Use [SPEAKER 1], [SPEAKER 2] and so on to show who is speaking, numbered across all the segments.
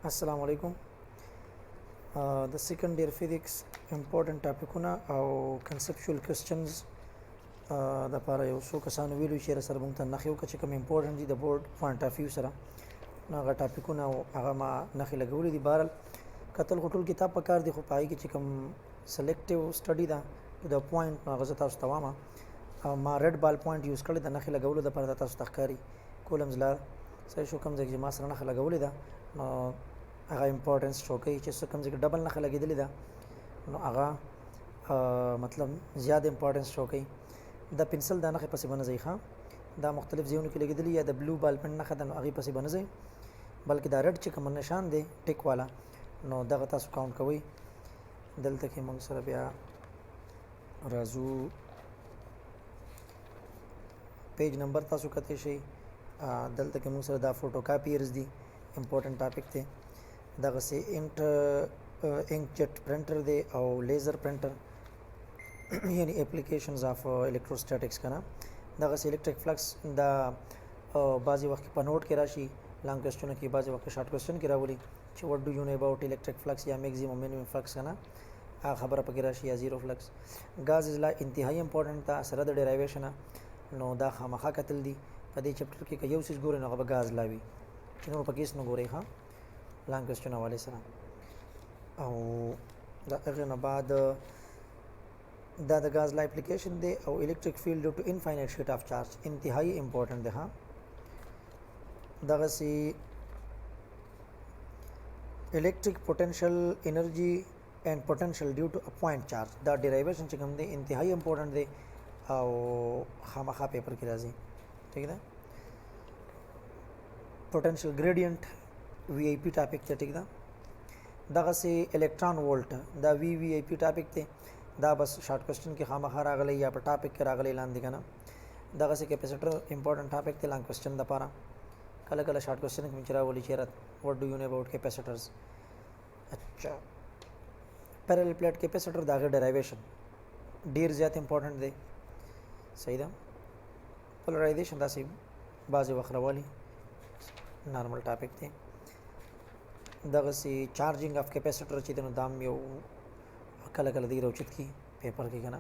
[SPEAKER 1] अस्सलाम वालेकुम। The second year physics important टॉपिकونه او کنسپچوال کوېسچنز د لپاره یو څو کسانو ویلو چې سره مونږ ته نخښو چې کوم امپورټنت دي د بورډ پوینټ اف ویو سره نو هغه ټاپکونه او هغه ما نخښې لګولې دي. بهرحال کتل خو ټول کتاب په کار دی، خو پای کې چې کوم سلیکټیو سټډي ده د پوینټ نو هغه زه تاسو ته وایم. ما ریډ بال پوینټ یوز کړی د نخښې لګولو دپاره د تاسو ته ښکاري کولمز لا صحیح شو. کوم ځای چې ما سره نښه لګولې ده نو هغه امپورټنس شو کوي چې څه کوم ځای کې ډبل نښه لګېدلې ده نو هغه مطلب زیات امپورټنس شو کوي. د پنسل دا نښې پسې به نه ځئ ښه، دا مختلف ځایونو کې لګېدلي یا د بلو بال پین نښه ده نو هغې پسې به نه ځئ، بلکې دا ریډ چې کوم نشان دی ټیک والا نو دغه تاسو کاونټ کوئ. دلته کې موږ سره بیا راځو پیج نمبر تاسو کتلی شئ. دلته کې موږ سره دا فوټو کاپیرز دي، امپورټنٹ ټاپک دی. دغسې انک جیټ پرنټر دی او لیزر پرنټر یعنی اپلیکیشنز آف الکتروسټیټکس کنه. دغسې الکتریک فلکس دا بعضې وخت په نوټ کې راشي، لانګ کوېسچنو کې، بعضې وخت شارټ کوېسچن کې راولي چې وټ ډو یو نو اباؤټ الکتریک فلکس یا میکزیمم مینیمم فلکس کنه هغه خبره پکې راشي یا زیرو فلکس. ګاز از لا انتهایی امپورټنٹ ده سره د ډیرایویشنه نو دا خامخا کتل دي په دې چپټر کې که یو څیز ګورئ نو هغه به ګاز لا وي چې نور پکې هېڅ نه ګورئ ښه لانګ کوېسچن حوالې سره. او د هغې نه بعد دا د ګاز لا اپلیکیشن دی او الکتریک فیلډ ډیو ټو انفاینټ شیټ آف چارج انتهایی امپورټنٹ دی ها. دغسې الکتریک پوټینشل انرجي اینڈ پوټینشل ډیو ټو ا پوینټ چارج دا ډیرایویشن چې کوم دی انتهایی امپورټنٹ دی او خامخا پیپر کې راځي. ٹھیک ده. پوټینشل ګریډینټ وی آی پی ټاپک ته ټیک ده. دغسې الکترون وولټ دا وی آی پی ټاپک دی، دا بس شارټ کوېسچن کې خامخا راغلی یا په ټاپک کې راغلی لاندې که نه. دغسې کیپیسیټر امپورټنٹ ټاپک دی لانګ کوېسچن دپاره، کله کله شارټ کوېسچن کې مې چې راولي چېرې وټ ډو یو نو اباؤټ کیپیسیټرز. اچھا پیرل پلیټ کیپیسیټر د هغې ډیرایویشن ډېر زیات امپورټنٹ دی. صحیح ده. پولرایزیشن داسې بعضې وخت راولي نارمل ټاپک دی. دغسې چارجینګ آف کیپیسیټر چې دی نو دا هم یو کله کله دی راوچت کي پیپر کې که نه.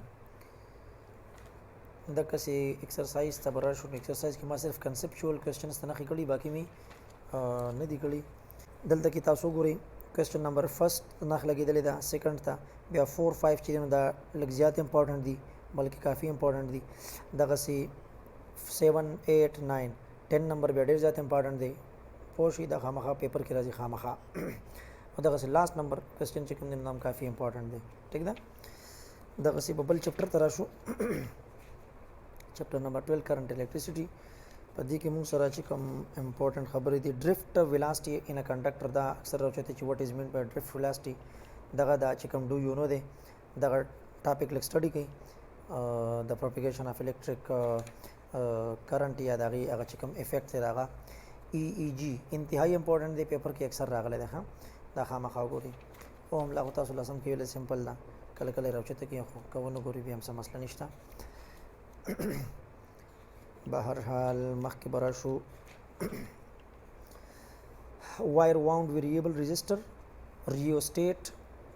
[SPEAKER 1] دغسې ایکسرسایز ته به راشو. ایکسرسایز کې ما صرف کنسپچوال کوېسچنز ته نښې کړي، باقي مې نه دي کړي. دلته کې تاسو وګورئ کوېسچن نمبر فرست نښه لګېدلې ده، سیکنډ ته بیا 4 5 چې دی نو دا لږ زیات امپورټنټ دي بلکې کافي امپورټنټ دي. دغسې 7 8 9 10 نمبر بیا ډېر زیات امپورټنټ دی. پوه شئ دا خامخا پیپر کې راځي خامخا. او دغسې لاست نمبر کوېسچن چې کوم دی نو هم کافي امپورټنټ دی. ټیک ده. دغسې به بل چپټر ته راشو، چپټر نمبر 12 کرنټ الکټریسټي. په دې کې موږ سره چې کوم امپورټنٹ خبرې دي ډرفټ ویلاسټي ان ا کنډکټر دا اکثر راوچته چې وټ از مین بای ډرفټ ویلاسټي دغه دا چې کوم ډو یو نو دی دغه ټاپک لږ سټډي کوي. د پروپیګیشن آف الکتریک کرنٹ یا د هغې هغه چې کوم افیکټ دی د هغه ای ای جی انتهایی امپورټنٹ دی، پیپر کې اکثر راغلی دی ښه. دا خامخا وګورئ. اوم لا خو تاسو لسم کې ویلی سمپل ده، کله کله یې راوچته کړي خو که ونه ګورئ بیا هم څه مسله نشته. بهرحال مخکې به راشو وایر واوند ویریبل ريزسټر ریوسټیټ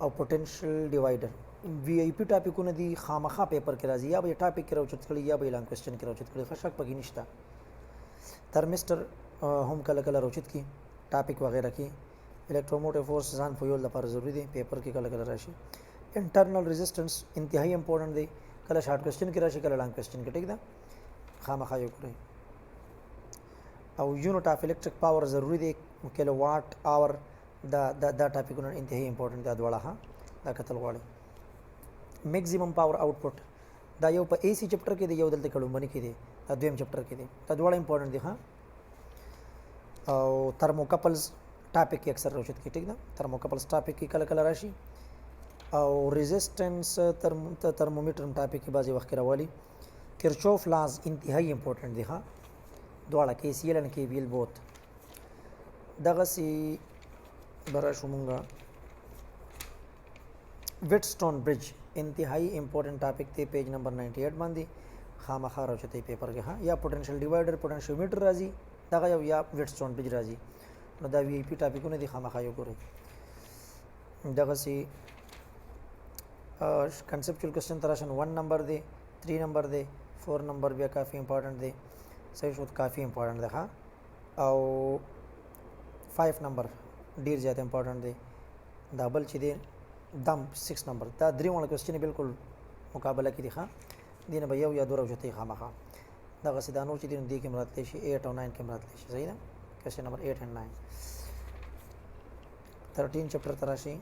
[SPEAKER 1] او پوټینشل ډیوایډر وی آی پی ټاپکونه دي خامخا پیپر کې راځي، یا به یې ټاپک کې راوچت کړي یا به یې لانګ کوېسچن کې راوچت کړي، ښه شک پکې نشته. ترمسټر هم کله کله راوچت کړي ټاپک وغیره کې. الکتروموټیو فورس ځان پوهول لپاره ضروري دی، پیپر کې کله کله راشي. انټرنل ریزسټنس انتهایی امپورټنټ دی، کله شارټ کوېسچن کې راشي کله لانګ کوېسچن کې. ټیک ده. خامخا یې وکړئ. او یونټ آف الکتریک پاور ضروري دی، کیلو واټ اور دا ټاپکونه انتهایی امپورټنټ دا دواړه ها دا کتل غواړي. میکزیمم پاور آوټپوټ دا یو په اے سی چپټر کې دی، یو دلته کړومبني کې دی، دا دویم چپټر کې دی، دا دواړه امپورټنټ دي ها. او ترموکپلز ټاپک کې اکثر راوچت کی. ټیک ده. ترموکپلز ټاپک کې کله کله راشي. او ریزسټنس ترمومیټر ټاپک کې بعضې وخت کې راولي. کرچوف لاز انتهایی امپورټنٹ دی ها دواړه کې سی ایل ان کې ویل بوت. دغسې به راشو مونږه ویټسټون برج انتهایی امپورټنٹ ټاپک دی، پیج نمبر 98 باندې خامخا راوچتې پیپر کې ها. یا پوټینشل ډیوایډر پوټینشیومیټر راځي دغه یو، یا ویټسټون برج راځي. نو دا وی آی پی ټاپکونه دي خامخا یو ګورئ. دغسې کنسپچوال کوېسچن ته راشئ نو 1 نمبر دی 3 نمبر دی 4 نمبر بیا کافي امپارټنټ دی. صحیح شو کافي امپارټنټ دی ها. او 5 نمبر ډیر زیات امپارټنټ دی. دا بل چې دی دم 6 نمبر دا درې وړه کوېسچن بالکل مقابله کې دي ښه. دې نه به یو یا دوه راوچتئ خامخا. دغسې دا نور چې دي نو دې کې هم راتلی شي 8 او 9 کې هم راتلی شي. صحیح ده کوېسچن نمبر 8 and 9. 13 چپټر ته راشئ.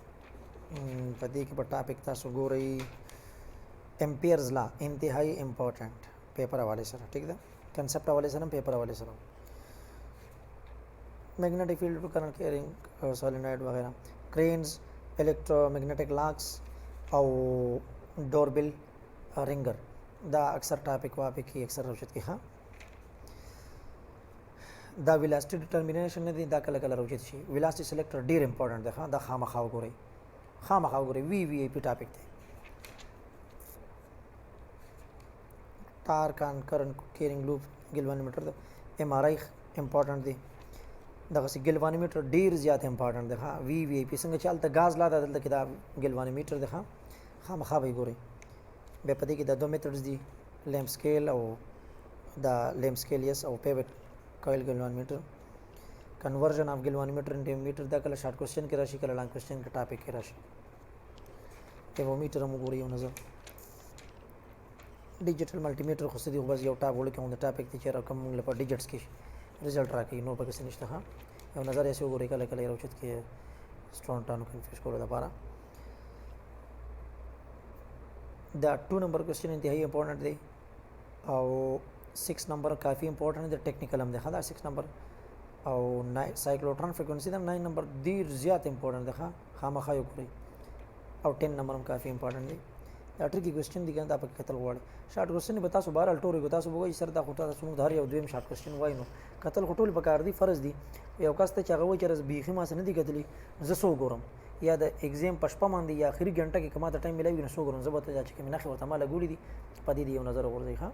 [SPEAKER 1] په دې کې به ټاپک تاسو ګورئ امپیرز لا انتهایی امپورټنټ پیپر حوالې سره. ټیک ده کنسپټ حوالې سره پیپر حوالې سره. میگنیټک فیلډ ټو کرنٹ کیرینګ سولینوئډ وغیرہ کرینز الکترومیگنیټک لاکس او ډوربل رنګر دا اکثر ټاپک واپک کی اکثر روشت کی ها. دا ویلاسټي ډیټرمینیشن نه دی دا کله کله روشت شي. ویلاسټي سلیکټر ډیر امپورټنټ دی ها. دا خامخا وګورئ خامخا وګورئ وی آی پی ټاپک دی. ټار کان کرنٹ کیرینګ لوپ ګلوانومیټر د ایم آر آی امپورټنټ دی. دغسې ګلوانومیټر ډیر زیات امپورټنټ دی ها. وی آی پی څنګه چې هلته ګاز لا ده دلته کې دا ګلوانومیټر دی ها. خامخا به یې ګورئ. بیا په دې کې دا دوه میتډز دي لیمپ سکیل او دا لیمپ سکیل یس او پیوټ کویل ګلوانومیټر. کنورژن اف ګلوانومیټر انټو میټر دا کله شارټ کوېسچن کې راشي کله لانګ کوېسچن کې ټاپک کې راشي. ایوومیټر هم وګورئ یو نظر. ډیجیټل ملټي میټر خو څه دي خو بس یو ټاپ وړو کې هم د ټاپک دی چې رقم موږ لپاره ډیجټس کې رزلټ راکوي نور پکې څه نشته ها. یو نظر یې وګورئ کله کله یې راوچت کې سټوډنټانو کنفیوز کولو لپاره. دا 2 نمبر کوېسچن انتهایی امپورټنټ دی او 6 نمبر کافي امپورټنټ دی ټیکنیکل هم دی ښه. دا 6 نمبر او سایکلوټران فریکوینسي دا 9 نمبر ډیر زیات امپورټنټ دی ښه. خامخا یې وګورئ. او 10 نمبر هم کافي امپورټنټ دی. دا ټریکی کوېسچن دي کنه دا پکې کتل غواړي. شارټ کوېسچن به تاسو بهر الټوري کو تاسو وګورئ سر دا خو تاسو موږ هر یو دویم شارټ کوېسچن وایو نو کتل خو ټول پکار دي فرض دي. یو کس ته چې هغه وایي چې رس بیخي ما څه نه دي کتلي زه څو ګورم یا د ایگزام په شپه باندې یا اخري ګنټه کې کما ته ټایم ملایوي نو څو ګورم زه به ته چې کوم نښې ورته ما لګولي دي په دې یو نظر وغورځئ ښه.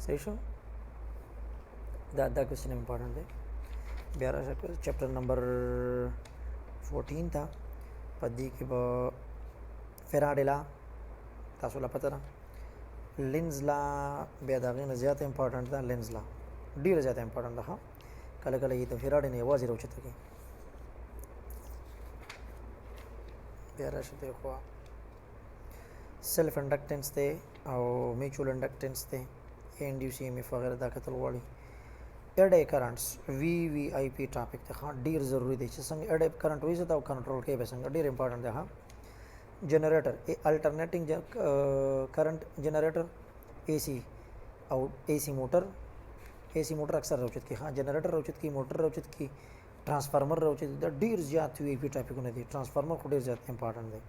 [SPEAKER 1] صحیح شو. دا کوېسچن امپورټنټ دی. بیا راشه چپټر نمبر 14 ته په دې کې به فیراډې لا تاسو لا پته ده. لینز لا بیا د هغې نه زیات امپورټنټ ده. لینز لا ډېره زیاته امپورټنټ ده ښه. کله کله یې د فیراډې نه یوازې راوچته کوي. بیا راشه دی خوا سیلف انډکټنس دی او میچوال انډکټنس دی انډیوس ای ایم ایف وغیره دا کتل غواړي. اډای کرنټس وی آی پی ټاپک دی ښه. ډېر ضروري دی چې څنګه اډای کرنټ وایي ته او کنټرول کوي به څنګه ډېر امپورټنټ دی ښه. جنریټر الټرنیټنګ کرنٹ جنریټر اے سی او اے سی موټر اکثر راوچت کی ها. جنریټر راوچت کی موټر راوچت کی ट्रांसफार्मर راوچت دا ډیر زیات وی پی ټاپکونه دي. ट्रांसफार्मर خو ډیر زیات امپورټنټ دی.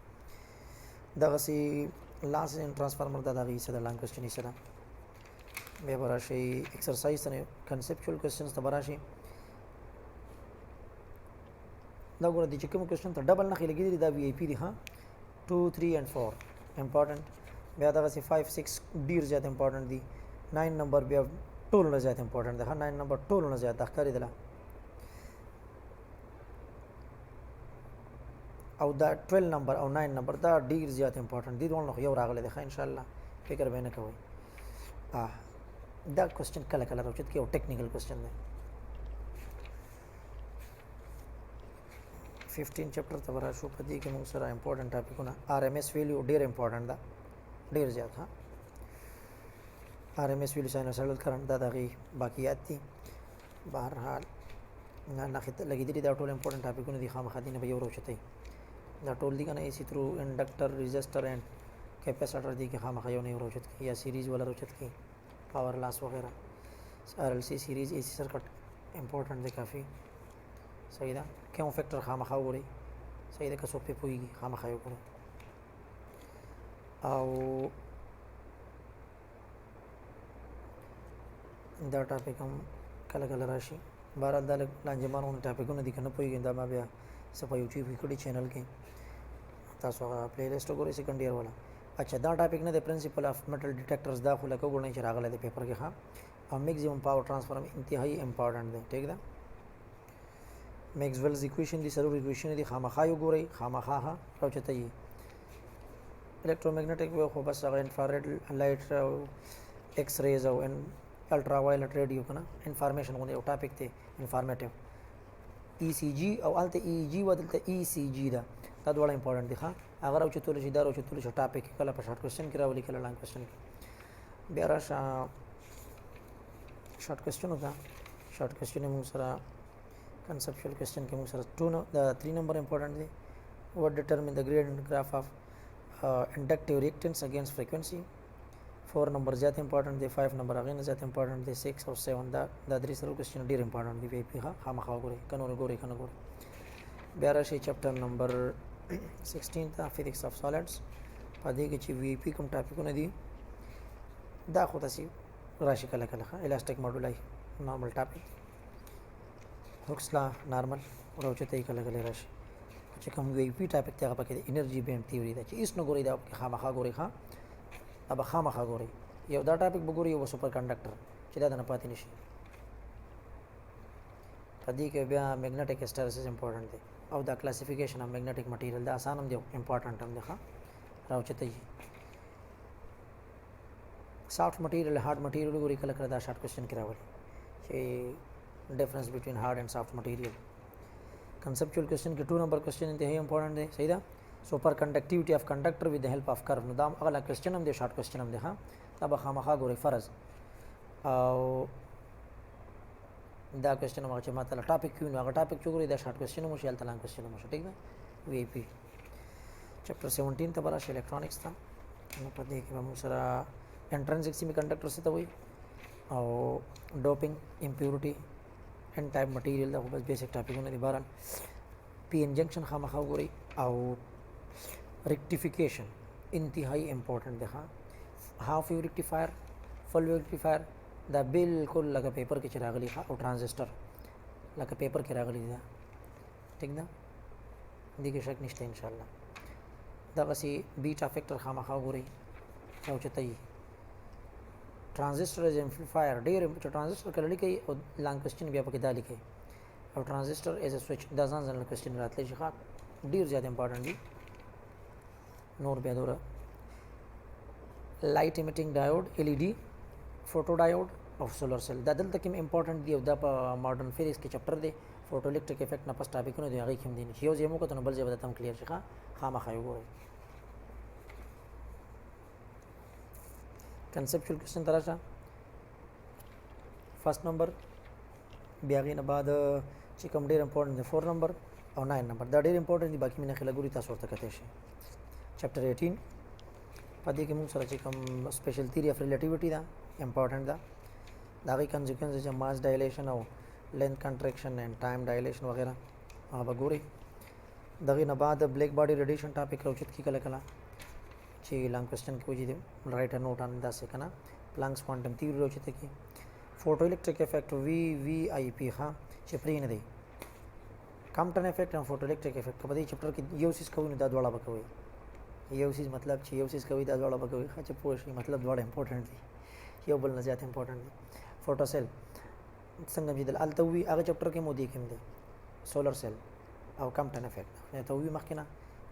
[SPEAKER 1] دغسې لاس ان ट्रांसफार्मर دا دغه څه د لانګ کوېسچن سره بیا به راشئ ایکسرسایز ته کنسپچوال کوېسچنز ته به راشئ. دا ګوره دي چې کوم کوېسچن ته ډبل نښې لګېدلي دي دا وی آی پي دي ها. 2 3 and 4 امپورټنټ. بیا دغسې 5 6 ډیر زیات امپورټنټ دي. 9 نمبر بیا ټولو نه زیات امپورټنټ دی ها. 9 نمبر ټولو نه زیات ښکارېدله. او دا 12 نمبر او 9 نمبر دا ډیر زیات امپورټنټ دي. دواړو نه خو یو راغلی دی ښه ان شاء الله فکر به نه کوئ. دا کوېسچن کله کله راوچت کړي او ټیکنیکل کوېسچن دی. 15 چپټر ته به راشو. په دې کې موږ سره امپورټنټ ټاپکونه آر ایم ایس ویلیو ډېر امپورټنټ ده ډېر زیات ها. آر ایم ایس ویلیو ساینوسایډل کرنټ دا د هغې باقیات دي. بهرحال نښې لګېدلي دا ټول امپورټنټ ټاپکونه دي خامخا دې نه به یو راوچتئ. دا ټول دي که نه اے سی تھرو انډکټر ريزسټر اینډ کیپیسټر دي کې خامخا یو نه یو راوچت کړي یا سیریز والا راوچت کړي پاور لاس وغیرہ. آر ایل سی سیریز اے سی سرکټ امپورټنټ دی کافي. صحیح ده. کوم فیکټر خامخا وګورئ. صحیح ده که څوک پرې پوهېږي خامخا یې وګورئ. او دا ټاپک هم کله کله راشي. بهرحال دا لږ لانجمانونه ټاپکونه دي که نه پوهېږئ دا ما بیا څه په یوټیوب کې کړي چینل کې تاسو هغه پلی لیسټ وګورئ سیکنډ ایئر والا. اچھا دا ټاپک نه دی پرنسپل آف میټل ډیټیکټرز دا خو لکه وګورئ چې راغلی دی پیپر کې ښه. او میکزیمم پاور ټرانسفر انتهایی امپورټنټ دی. ٹھیک ده. मैक्सवेल्स इक्वेशन दी सलूर इक्वेशन दी खामखा यो गोरे खामखा हा रावचते ये इलेक्ट्रोमैग्नेटिक वेव खो बस अगर इंफ्रारेड लाइट एक्स रेज और अल्ट्रा वायलेट रेडियो कना इन्फॉर्मेशन को टॉपिक थे इन्फॉर्मेटिव ECG او الته EEG ودلته ECG دا دا ډول امپورټنت دي ښا اگر او چتول شي دا او چتول شي ټاپک کله په شارټ کوېسچن کې راولي کله لانګ کوېسچن کې بیا راشه شارټ کوېسچن وکړه شارټ کوېسچن موږ سره conceptual question کې موږ سره 3 number important دی what determine the gradient graph of inductive reactance against frequency 4 number زیات important دی 5 number هغه نه زیات important دی 6 او 7 دا درې سره question ډیر important دی وی پی ها خامخا ګوري کنه ګوري کنه ګوري بیا راشي چپټر نمبر 16 تا physics of solids پدې کې چې وی پی کوم ټاپکونه دي دا خو تاسو راشي کله کله elastic moduli normal topic Hooke's law normal راوچته کله کله راشي چې کوم وی پی ټاپک ته هغه پکې انرژي بینډ تھیوري دا چې اس نو ګوري دا خامخا ګوري ها अब खामखा ګوري یو دا ټاپک وګوري یو سپر کنډکټر چې دا نه پاتې نشي پدې کې بیا میګنیټک هیسټریسس امپورټنت دی او دا کلاسیفیکیشن اف میګنیټک مټیریل دا آسان هم دی امپورټنت هم دی ښا راوچته یي سافټ مټیریل هارد مټیریل ګوري کله کله دا شارټ کوېسچن کې راوړي چې ډیفرنس بټوین هارد اینڈ سافټ مټیریل conceptual question کې 2 number question انتهایی امپورټنت دی صحیح ده super conductivity of conductor with the help of curve नो दाम अगला क्वेश्चन हम दे short question हम दे हाँ तब खामखा गोरे फर्ज और दा क्वेश्चन हम अच्छे मतलब टॉपिक क्यों ना अगर टॉपिक चुगरी दा शॉर्ट क्वेश्चन मुझे अलग अलग क्वेश्चन मुझे ठीक है वीआईपी चैप्टर 17 तबरा से इलेक्ट्रॉनिक्स था मैं पढ़ने के बाद मुझे इंट्रिंसिक सेमीकंडक्टर से तो वही और doping impurity N type material दा बस बेसिक टॉपिक होने दिबारन पीएन जंक्शन खामखा गोरी और रेक्टिफिकेशन इंतहाई इम्पोर्टेंट देखा half wave rectifier full wave rectifier दा बिल्कुल लगा पेपर के चिरागली खा और ट्रांजिस्टर लगा पेपर के रागली दा ठीक ना देखिए शक निश्चय इंशाल्लाह दा बसी बीटा फैक्टर खामा खा गोरी क्या उचतई ट्रांजिस्टर एज एम्पलीफायर डेर ट्रांजिस्टर कर लिखे और लॉन्ग क्वेश्चन भी आपके दा लिखे और ट्रांजिस्टर एज ए स्विच दा जानल क्वेश्चन रात ले खा डेर ज़्यादा इंपॉर्टेंट दी नोर बेदोरा light emitting diode LED photo diode और सोलर सेल दा दल तक इंपॉर्टेंट दी दा मॉडर्न फिजिक्स के चैप्टर दे फोटो इलेक्ट्रिक इफेक्ट ना पस टॉपिक ने आगे खिम दिन हियो जेमो को तो बल जे बताता हम क्लियर शिखा खामा खायो गो कंसेप्चुअल क्वेश्चन तरह फर्स्ट नंबर ब्यागी ना बाद चिकम डेर इंपॉर्टेंट 4 नंबर और 9 नंबर दा डेर इंपॉर्टेंट दी बाकी मैंने खिला गुरी तासो तक कहते हैं चैप्टर 18 पदे के मुंह सर चिकम स्पेशल थ्योरी ऑफ रिलेटिविटी दा इंपॉर्टेंट दा दागी कंसिक्वेंस जब मास डायलेशन और length contraction and time dilation वगैरह अब गोरी दागी ना बाद black body radiation topic Rochit की कला कला ची लॉन्ग क्वेश्चन की वजह राइट नोट आन दा से कना प्लैंक्स क्वांटम थ्योरी रोचित की फोटो इलेक्ट्रिक इफेक्ट वीवीआईपी हाँ चिपरी ने दी कॉम्पटन इफेक्ट और फोटो इलेक्ट्रिक इफेक्ट पदे चैप्टर की यूसिस को ने दा द्वाड़ा बकवे यूसिस मतलब ची यूसिस कवि दा द्वाड़ा बकवे अच्छा पोशी मतलब द्वाड़ा इंपॉर्टेंट थी यो बोलना ज़्यादा इंपॉर्टेंट थी फोटो सेल संगम जिदल अलतवी आगे चैप्टर के मोदी किम दे सोलर सेल और कॉम्पटन इफेक्ट ने तो भी मखना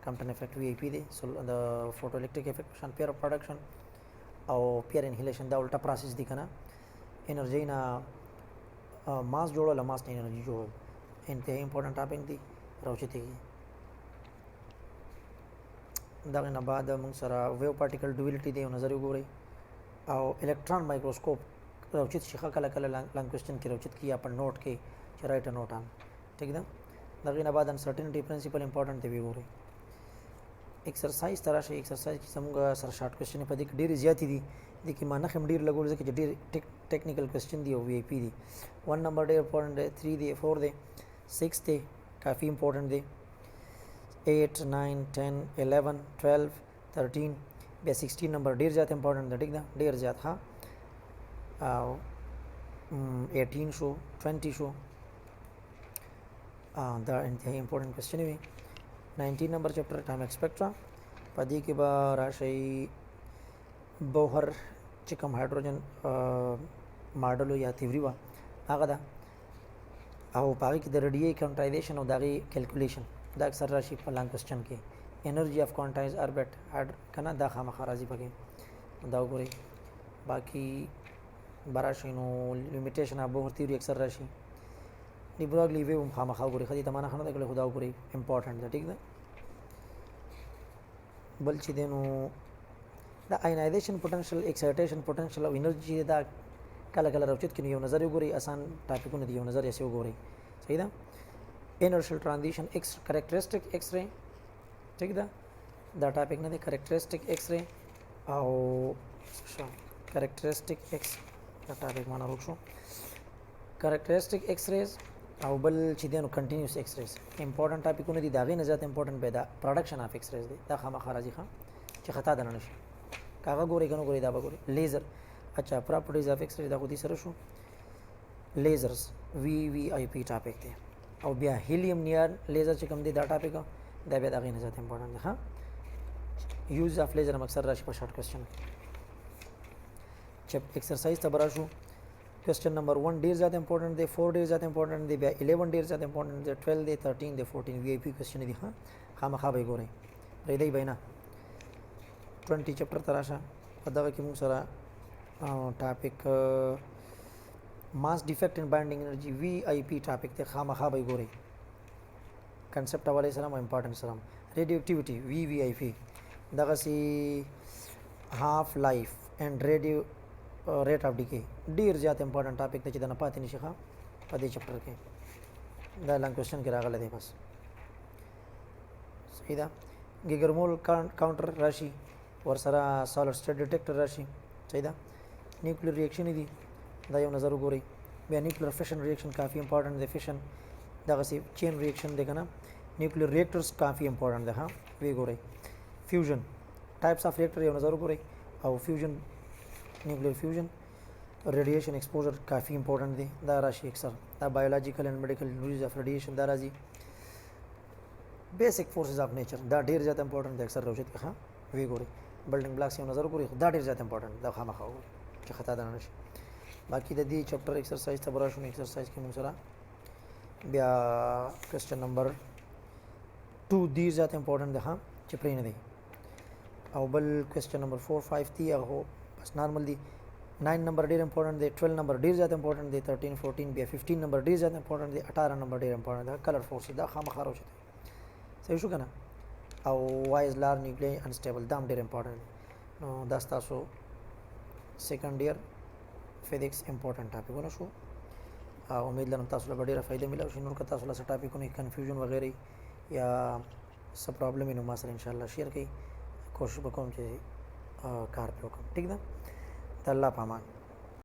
[SPEAKER 1] Compton effect VIP they the photo electric effect शन पेयर प्रोडक्शन और पेयर इनहेलेशन दा उल्टा प्रोसेस दी कना एनर्जी ना मास जोड़ो ला मास एनर्जी जोड़ो इंतहाई इंपॉर्टेंट टॉपिक थी रोचित की दागे बाद मुंसरा वेव पार्टिकल ड्यूअलिटी दे नजर गोरी और इलेक्ट्रॉन माइक्रोस्कोप रोचित शिखा कला कला लॉन्ग क्वेश्चन की रोचित की अपन नोट के राइट नोट आन ठीक है दागे बाद अनसर्टेनिटी प्रिंसिपल इंपॉर्टेंट थे भी गोरी एक्सरसाइज तरह से एक्सरसाइज की समूंगा सर शॉर्ट क्वेश्चन पदी डेर ज्यादा थी देखिए माना हम डेर लगो कि डेर टेक्निकल क्वेश्चन दी वीआईपी दी 1 नंबर डेर इंपॉर्टेंट है 3 दे 4 दे 6 थे काफ़ी इंपॉर्टेंट दे 8 9 10 11 12 13 बे 16 नंबर डेर ज़्यादा इंपॉर्टेंट था ठीक ना डेर ज़्यादा हाँ 18 शो 20 शो द इंतहाई इंपॉर्टेंट क्वेश्चन हुई 19 नंबर चैप्टर टाइम एक्सपेक्ट्रा पदी के बाद राशि बोहर चिकम हाइड्रोजन मॉडल या थ्योरी वा आगदा او پاره کې د ریډیې کوانټایزیشن او دغه کیلکولیشن دا اکثر راشي په لانګ کوېسچن کې انرژي اف کوانټایز اربټ کنه دا خامخا راځي پکې دا وګورئ باقي براشي نو لیمیټیشن اف بوهر تھیوري اکثر راشي دی براګلی ویو خامخا وګورئ خدي تمانه خنه دا کله خدا وګورئ امپورټنٹ ده ٹھیک ده بل چې دینو دا آینایزیشن پوتنشل ایکسایټیشن پوتنشل او انرژي دا کله کله راوچت کینو یو نظر وګورئ آسان ټاپکونه دی یو نظر یې وګورئ صحیح ده انرشل ترانزیشن ایکس کریکټریسټک ایکس ری ٹھیک ده دا ټاپک نه دی کریکټریسټک ایکس ری او کریکټریسټک ایکس دا ټاپک معنا وکړو کریکټریسټک ایکس ریز او بل چې دینو کنټینیوس ایکس ریز امپورټنٹ ټاپکونه دي دا غي نه زیات امپورټنٹ پیدا پروډکشن اف ایکس ریز دی دا خامخا راځي ښه چې خطا ده نه شي کاغه ګوري کنه ګوري دا به ګوري لیزر اچھا پراپرټیز اف ایکس ری دا خو دي سره شو لیزرز وی وی آی پی ټاپک دی او بیا هیلیم نیار لیزر چې کوم دی دا ټاپک دا به دا غي نه زیات امپورټنٹ دی ها یوز اف لیزر اکثر راشي په شارټ کوېسچن چې ایکسرسایز ته براشو Question number 1 ډیر زیات امپورټنٹ دی 4 ډیر زیات امپورټنٹ دی بیا 11 ډیر زیات امپورټنٹ دی 12 دی 13 دی 14 وی آی پی کوېسچن دی ها خامخا به ګورئ پرې دی بینا 20 چپټر تراشه په دغه کې موږ سره ټاپک ماس ډیفیکټ ان بایندینګ انرژي وی آی پی ټاپک ته خامخا به ګورئ کنسپټ حواله سره امپورټنٹ سره ریډیو اکټیویټي وی آی پی دغه سي هاف لایف اینڈ ریډیو ریټ اف ډیکے ډیر زیات امپورټنٹ ټاپک ته چې د نه پاتې نشي ښه په دې چپټر کې دا لانګ کوېسچن کې راغلی دی بس صحیح ده ګیګرمول کاونټر راشي ورسره سالډ سټیټ ډیټیکټر راشي صحیح ده نیوکلیر ریاکشن دي دا یو نظر وګورئ بیا نیوکلیر فیشن ریاکشن کافي امپورټنٹ دی فیشن دغسې چین ریاکشن دی که نه نیوکلیر ریاکټرز کافي امپورټنٹ دی ها وی ګورئ فیوژن ټایپس اف ریاکټر یو نظر وګورئ او فیوژن نیوکلیر فیوژن ریډیشن ایکسپوجر کافی امپورټنٹ دی دا راشي اکثر دا بایولوژیکل اینڈ میډیکل یوز اف ریډیشن دا راځي بیسک فورسز اف نیچر دا ډیر زیات امپورټنٹ دی اکثر روشت ښه وی ګورئ بلډینګ بلاکس یو نظر وګورئ دا ډیر زیات امپورټنٹ دا خامخا وګورئ چې خطا ده نه شي باقي د دې چپټر ایکسرسایز ته براشو ایکسرسایز کې موږ سره بیا کوېسچن نمبر 2 ډیر زیات امپورټنٹ دی ها چې پرې نه دی او بل کوېسچن نمبر 4 5 دی هغه بس نارمل دی 9 نمبر ډیر امپورټنٹ دی 12 نمبر ډیر زیات امپورټنٹ دی 13 14 بیا 15 نمبر ډیر زیات امپورټنٹ دی 18 نمبر ډیر امپورټنٹ دی کلر فورس دا خامخا راوچت صحیح شو کنه او وایز لار نیوکلی انسټیبل دا ډیر امپورټنٹ نو دا تاسو سیکنډ ایئر فزکس امپورټنٹ ټاپکونه شو امید لرم تاسو له ډیره فائدہ ملو شي نور که تاسو له ټاپکونه کنفیوژن وغیرہ یا څه پرابلم نو ما سره ان شاء الله شیر کړئ کوشش وکوم چې کار په وکم ٹھیک ده الله پامان